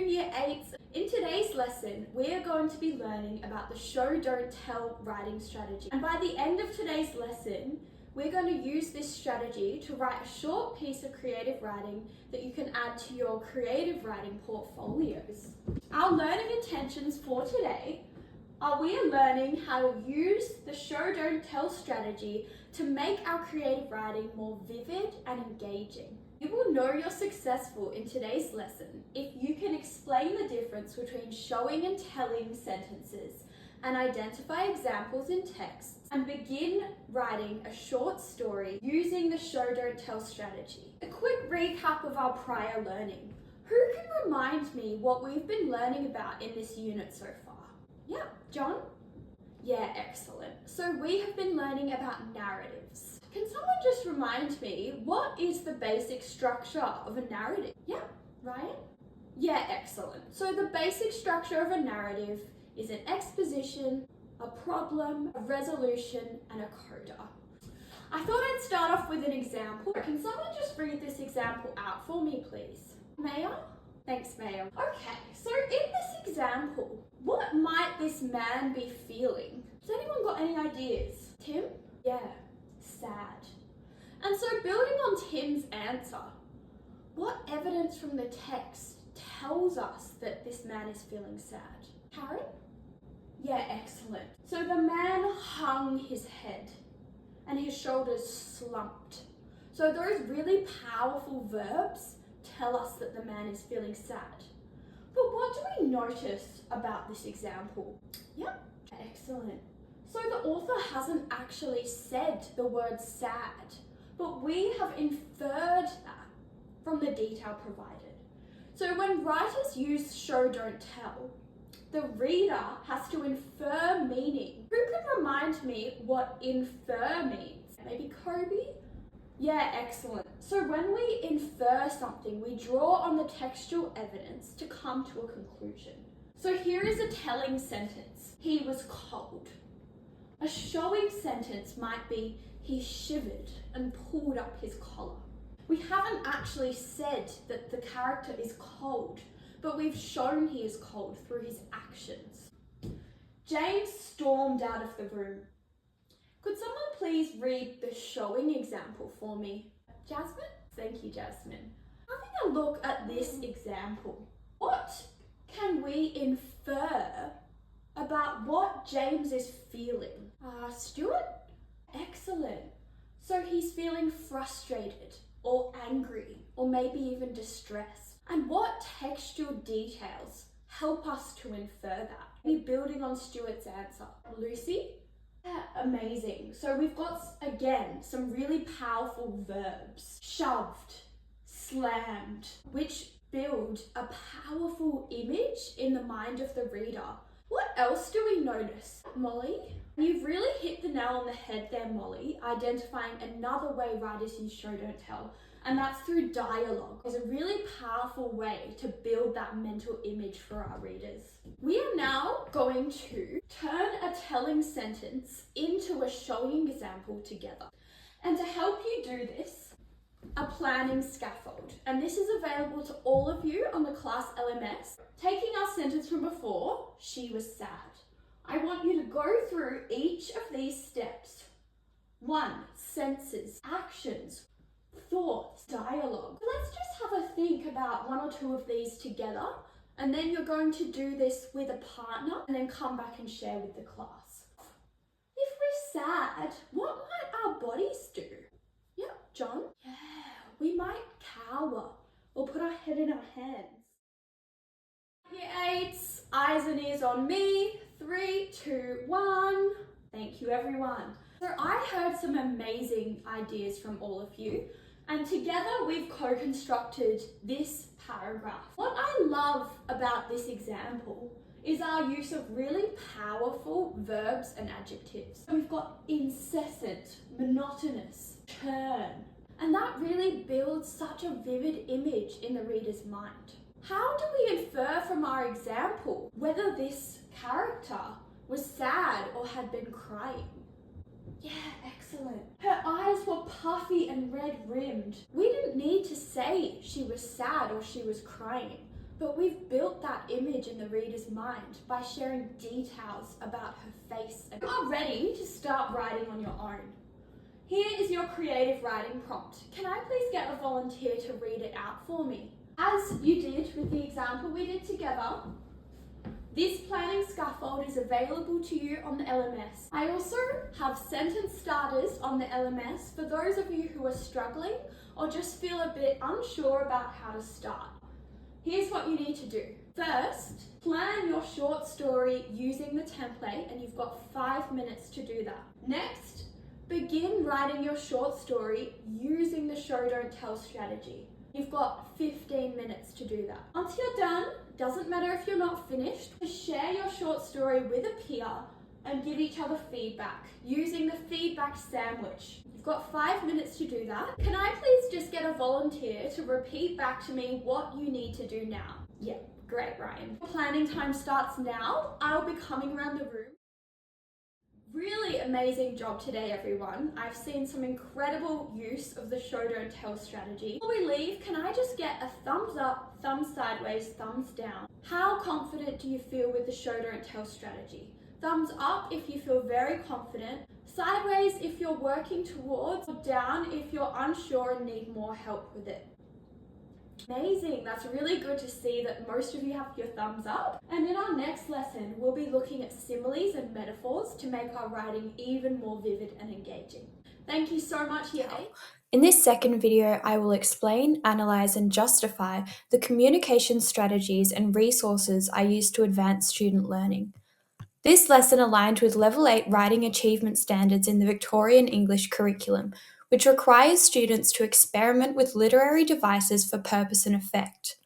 afternoon, Year 8s. In today's lesson, we're going to be learning about the show, don't tell writing strategy. And by the end of today's lesson, we're going to use this strategy to write a short piece of creative writing that you can add to your creative writing portfolios. Our learning intentions for today are we're learning how to use the show, don't tell strategy to make our creative writing more vivid and engaging. You will know you're successful in today's lesson if you can explain the difference between showing and telling sentences and identify examples in texts and begin writing a short story using the show, don't tell strategy. A quick recap of our prior learning. Who can remind me what we've been learning about in this unit so far? Yeah, John? Yeah, excellent. So we have been learning about narratives. Can someone just remind me, what is the basic structure of a narrative? Yeah, Ryan? Yeah, excellent. So the basic structure of a narrative is an exposition, a problem, a resolution, and a coda. I thought I'd start off with an example. Can someone just read this example out for me, please? Maya? Thanks, Maya. Okay, so in this example, what might this man be feeling? Has anyone got any ideas? Tim? Yeah, sad. And so building on Tim's answer, what evidence from the text tells us that this man is feeling sad? Karen? Yeah, excellent. So the man hung his head and his shoulders slumped. So those really powerful verbs tell us that the man is feeling sad. But what do we notice about this example? Yep, excellent. So the author hasn't actually said the word sad, but we have inferred that from the detail provided. So when writers use show, don't tell, the reader has to infer meaning. Who can remind me what infer means? Maybe Kobe? Yeah, excellent. So when we infer something, we draw on the textual evidence to come to a conclusion. So here is a telling sentence. He was cold. A showing sentence might be, he shivered and pulled up his collar. We haven't actually said that the character is cold, but we've shown he is cold through his actions. James stormed out of the room. Could someone please read the showing example for me? Jasmine? Thank you, Jasmine. Having a look at this example, what can we infer about what James is feeling? Stuart? Excellent. So he's feeling frustrated or angry or maybe even distressed. And what textual details help us to infer that? We're building on Stuart's answer. Lucy? Yeah, amazing. So we've got, again, some really powerful verbs. Shoved, slammed, which build a powerful image in the mind of the reader. What else do we notice? Molly? You've really hit the nail on the head there, Molly, identifying another way writers use show, don't tell, and that's through dialogue. It's a really powerful way to build that mental image for our readers. We are now going to turn a telling sentence into a showing example together. And to help you do this, a planning scaffold. And this is available to all of you on the class LMS. Taking our sentence from before, she was sad. I want you to go through each of these steps. 1, senses, actions, thoughts, dialogue. Let's just have a think about 1 or 2 of these together, and then you're going to do this with a partner and then come back and share with the class. If we're sad, what might our bodies do? Yeah, John? Yeah, we might cower or put our head in our hands. Year 8s, eyes and ears on me. 3, 2, 1. Thank you, everyone. So I heard some amazing ideas from all of you, and together we've co-constructed this paragraph. What I love about this example is our use of really powerful verbs and adjectives. We've got incessant, monotonous, churn, and that really builds such a vivid image in the reader's mind. How do we infer from our example whether this character was sad or had been crying? Yeah, excellent. Her eyes were puffy and red-rimmed. We didn't need to say she was sad or she was crying. But we've built that image in the reader's mind by sharing details about her face. You are ready to start writing on your own. Here is your creative writing prompt. Can I please get a volunteer to read it out for me? As you did with the example we did together, this planning scaffold is available to you on the LMS. I also have sentence starters on the LMS for those of you who are struggling or just feel a bit unsure about how to start. Here's what you need to do. First, plan your short story using the template, and you've got 5 minutes to do that. Next, begin writing your short story using the show don't tell strategy. You've got 15 minutes to do that. Once you're done, doesn't matter if you're not finished, just share your short story with a peer and give each other feedback using the feedback sandwich. You've got 5 minutes to do that. Can I please just get a volunteer to repeat back to me what you need to do now? Yeah, great, Ryan. Planning time starts now. I'll be coming around the room. Really amazing job today, everyone. I've seen some incredible use of the show don't tell strategy. Before we leave, can I just get a thumbs up, thumbs sideways, thumbs down? How confident do you feel with the show don't tell strategy? Thumbs up if you feel very confident, sideways if you're working towards, or down if you're unsure and need more help with it. Amazing, that's really good to see that most of you have your thumbs up. And in our next lesson, we'll be looking at similes and metaphors to make our writing even more vivid and engaging. Thank you so much, Year 8. In this second video, I will explain, analyse and justify the communication strategies and resources I use to advance student learning. This lesson aligned with Level 8 Writing Achievement Standards in the Victorian English curriculum, which requires students to experiment with literary devices for purpose and effect.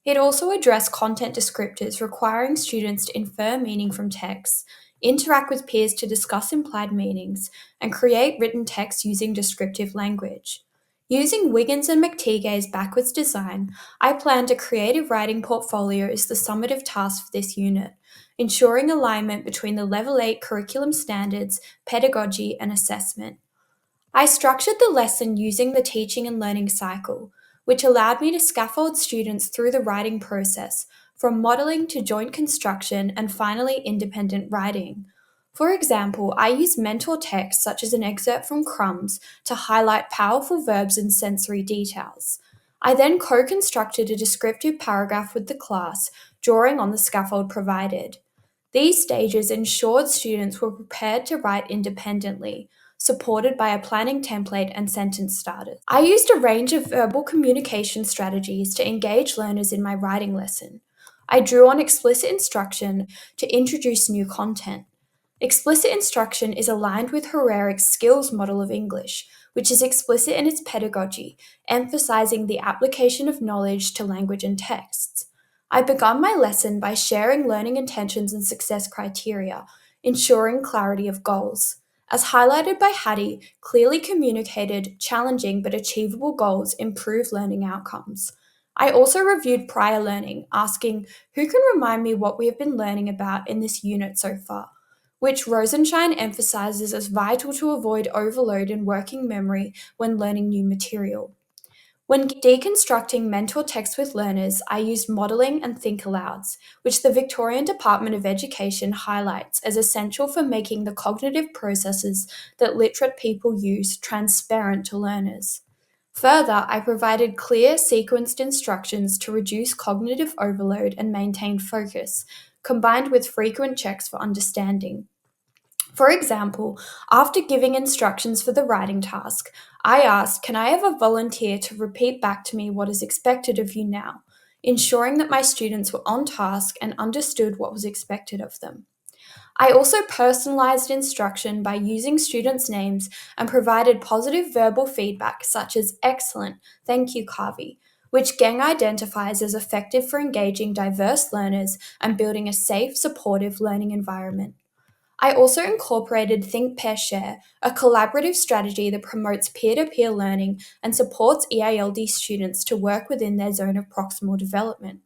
It also addressed content descriptors requiring students to infer meaning from text, interact with peers to discuss implied meanings, and create written text using descriptive language. Using Wiggins and McTeague's backwards design, I planned a creative writing portfolio as the summative task for this unit, ensuring alignment between the Level 8 curriculum standards, pedagogy, and assessment. I structured the lesson using the teaching and learning cycle, which allowed me to scaffold students through the writing process, from modelling to joint construction and finally independent writing. For example, I used mentor text such as an excerpt from Crumbs to highlight powerful verbs and sensory details. I then co-constructed a descriptive paragraph with the class, drawing on the scaffold provided. These stages ensured students were prepared to write independently, supported by a planning template and sentence starters. I used a range of verbal communication strategies to engage learners in my writing lesson. I drew on explicit instruction to introduce new content. Explicit instruction is aligned with Hereric's skills model of English, which is explicit in its pedagogy, emphasizing the application of knowledge to language and texts. I began my lesson by sharing learning intentions and success criteria, ensuring clarity of goals. As highlighted by Hattie, clearly communicated, challenging but achievable goals improve learning outcomes. I also reviewed prior learning, asking who can remind me what we have been learning about in this unit so far, which Rosenshine emphasizes as vital to avoid overload in working memory when learning new material. When deconstructing mentor text with learners, I used modelling and think alouds, which the Victorian Department of Education highlights as essential for making the cognitive processes that literate people use transparent to learners. Further, I provided clear, sequenced instructions to reduce cognitive overload and maintain focus, combined with frequent checks for understanding. For example, after giving instructions for the writing task, I asked, can I have a volunteer to repeat back to me what is expected of you now, ensuring that my students were on task and understood what was expected of them. I also personalized instruction by using students' names and provided positive verbal feedback such as excellent, thank you, Kavi, which Geng identifies as effective for engaging diverse learners and building a safe, supportive learning environment. I also incorporated Think, Pair, Share, a collaborative strategy that promotes peer-to-peer learning and supports EALD students to work within their zone of proximal development.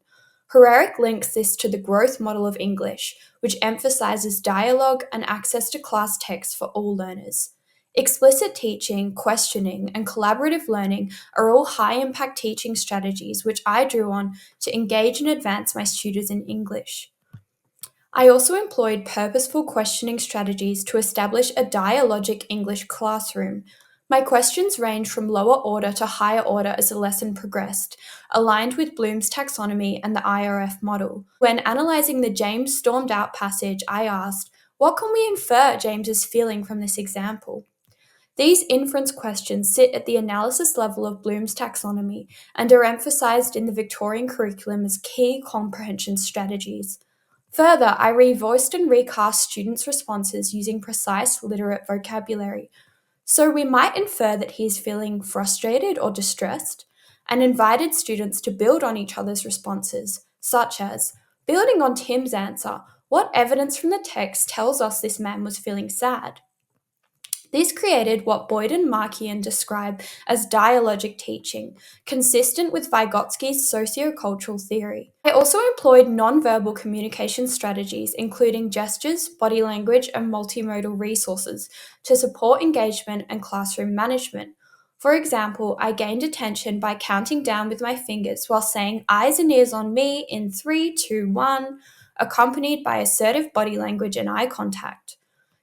Hereric links this to the growth model of English, which emphasizes dialogue and access to class text for all learners. Explicit teaching, questioning, and collaborative learning are all high-impact teaching strategies which I drew on to engage and advance my students in English. I also employed purposeful questioning strategies to establish a dialogic English classroom. My questions ranged from lower order to higher order as the lesson progressed, aligned with Bloom's taxonomy and the IRF model. When analysing the James stormed out passage, I asked, what can we infer James is feeling from this example? These inference questions sit at the analysis level of Bloom's taxonomy and are emphasised in the Victorian curriculum as key comprehension strategies. Further, I revoiced and recast students' responses using precise literate vocabulary. So we might infer that he is feeling frustrated or distressed, and invited students to build on each other's responses, such as, building on Tim's answer, what evidence from the text tells us this man was feeling sad? This created what Boyd and Markian describe as dialogic teaching, consistent with Vygotsky's sociocultural theory. I also employed nonverbal communication strategies, including gestures, body language, and multimodal resources, to support engagement and classroom management. For example, I gained attention by counting down with my fingers while saying eyes and ears on me in 3, 2, 1, accompanied by assertive body language and eye contact.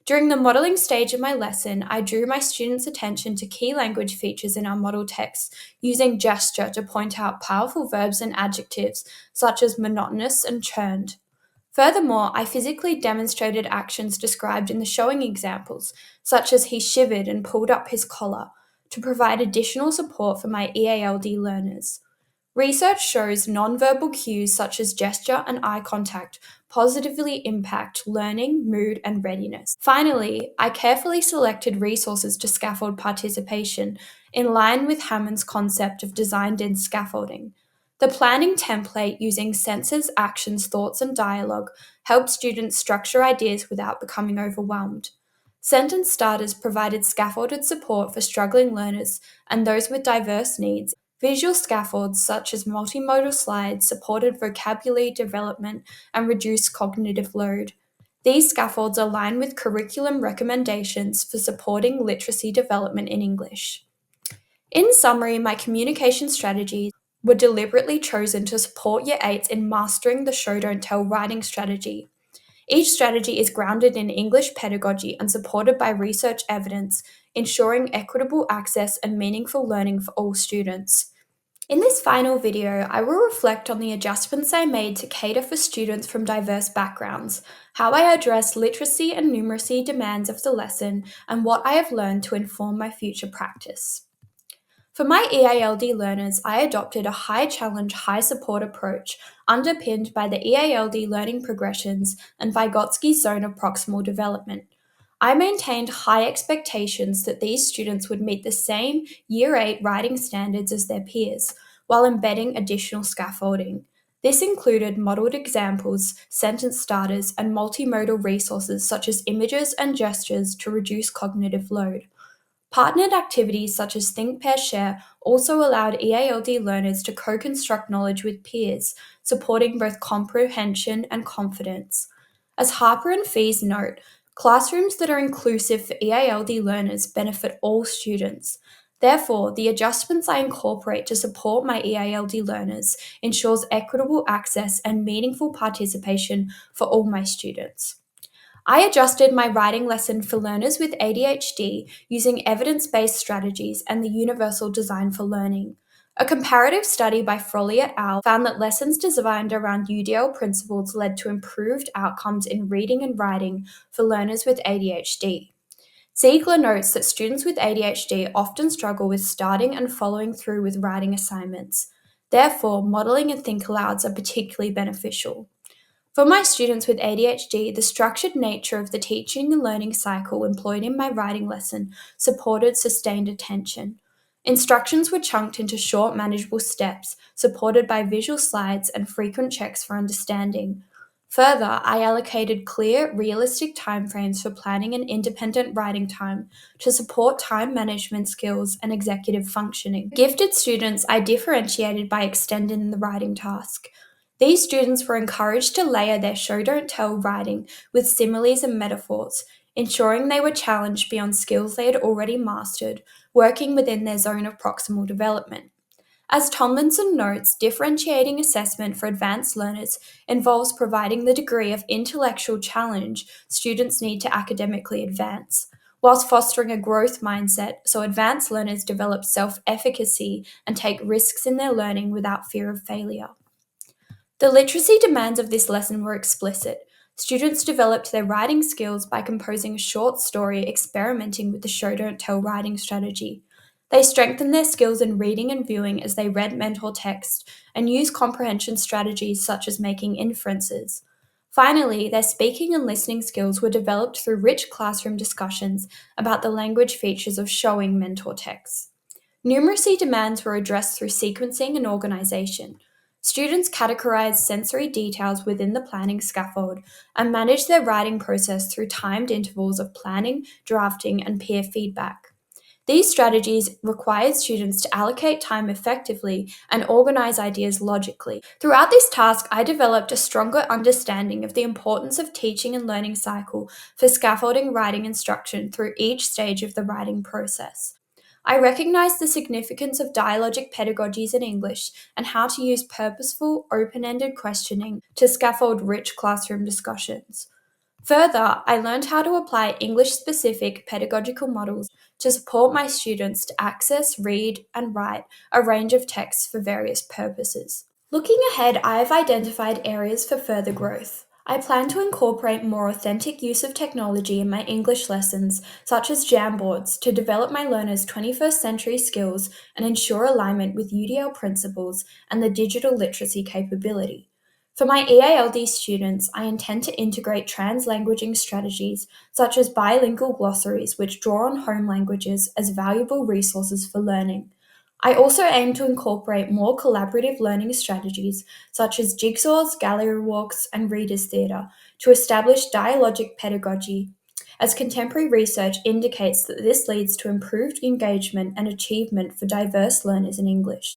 During the modelling stage of my lesson, I drew my students' attention to key language features in our model text, using gesture to point out powerful verbs and adjectives such as monotonous and churned. Furthermore, I physically demonstrated actions described in the showing examples, such as he shivered and pulled up his collar, to provide additional support for my EALD learners. Research shows nonverbal cues such as gesture and eye contact positively impact learning, mood, and readiness. Finally, I carefully selected resources to scaffold participation in line with Hammond's concept of designed-in scaffolding. The planning template using senses, actions, thoughts, and dialogue helped students structure ideas without becoming overwhelmed. Sentence starters provided scaffolded support for struggling learners and those with diverse needs. Visual scaffolds such as multimodal slides supported vocabulary development and reduced cognitive load. These scaffolds align with curriculum recommendations for supporting literacy development in English. In summary, my communication strategies were deliberately chosen to support Year 8s in mastering the show don't tell writing strategy. Each strategy is grounded in English pedagogy and supported by research evidence, ensuring equitable access and meaningful learning for all students. In this final video, I will reflect on the adjustments I made to cater for students from diverse backgrounds, how I address literacy and numeracy demands of the lesson, and what I have learned to inform my future practice. For my EALD learners, I adopted a high challenge, high support approach underpinned by the EALD learning progressions and Vygotsky's zone of proximal development. I maintained high expectations that these students would meet the same Year 8 writing standards as their peers, while embedding additional scaffolding. This included modelled examples, sentence starters, and multimodal resources such as images and gestures to reduce cognitive load. Partnered activities such as Think, Pair, Share also allowed EALD learners to co-construct knowledge with peers, supporting both comprehension and confidence. As Harper and Fees note, classrooms that are inclusive for EALD learners benefit all students. Therefore, the adjustments I incorporate to support my EALD learners ensures equitable access and meaningful participation for all my students. I adjusted my writing lesson for learners with ADHD using evidence-based strategies and the universal design for learning. A comparative study by Folio et al. Found that lessons designed around UDL principles led to improved outcomes in reading and writing for learners with ADHD. Ziegler notes that students with ADHD often struggle with starting and following through with writing assignments. Therefore, modelling and think alouds are particularly beneficial. For my students with ADHD, the structured nature of the teaching and learning cycle employed in my writing lesson supported sustained attention. Instructions were chunked into short, manageable steps, supported by visual slides and frequent checks for understanding. Further, I allocated clear, realistic timeframes for planning and independent writing time to support time management skills and executive functioning. Gifted students I differentiated by extending the writing task. These students were encouraged to layer their show-don't-tell writing with similes and metaphors, ensuring they were challenged beyond skills they had already mastered, working within their zone of proximal development. As Tomlinson notes, differentiating assessment for advanced learners involves providing the degree of intellectual challenge students need to academically advance, whilst fostering a growth mindset so advanced learners develop self-efficacy and take risks in their learning without fear of failure. The literacy demands of this lesson were explicit. Students developed their writing skills by composing a short story experimenting with the show don't tell writing strategy. They strengthened their skills in reading and viewing as they read mentor text and used comprehension strategies such as making inferences. Finally, their speaking and listening skills were developed through rich classroom discussions about the language features of showing mentor texts. Numeracy demands were addressed through sequencing and organization. Students categorized sensory details within the planning scaffold and managed their writing process through timed intervals of planning, drafting, and peer feedback. These strategies required students to allocate time effectively and organize ideas logically. Throughout this task, I developed a stronger understanding of the importance of teaching and learning cycle for scaffolding writing instruction through each stage of the writing process. I recognized the significance of dialogic pedagogies in English and how to use purposeful, open-ended questioning to scaffold rich classroom discussions. Further, I learned how to apply English-specific pedagogical models to support my students to access, read, and write a range of texts for various purposes. Looking ahead, I have identified areas for further growth. I plan to incorporate more authentic use of technology in my English lessons, such as Jamboards, to develop my learners' 21st century skills and ensure alignment with UDL principles and the digital literacy capability. For my EALD students, I intend to integrate translanguaging strategies such as bilingual glossaries which draw on home languages as valuable resources for learning. I also aim to incorporate more collaborative learning strategies such as jigsaws, gallery walks, and readers' theatre to establish dialogic pedagogy, as contemporary research indicates that this leads to improved engagement and achievement for diverse learners in English.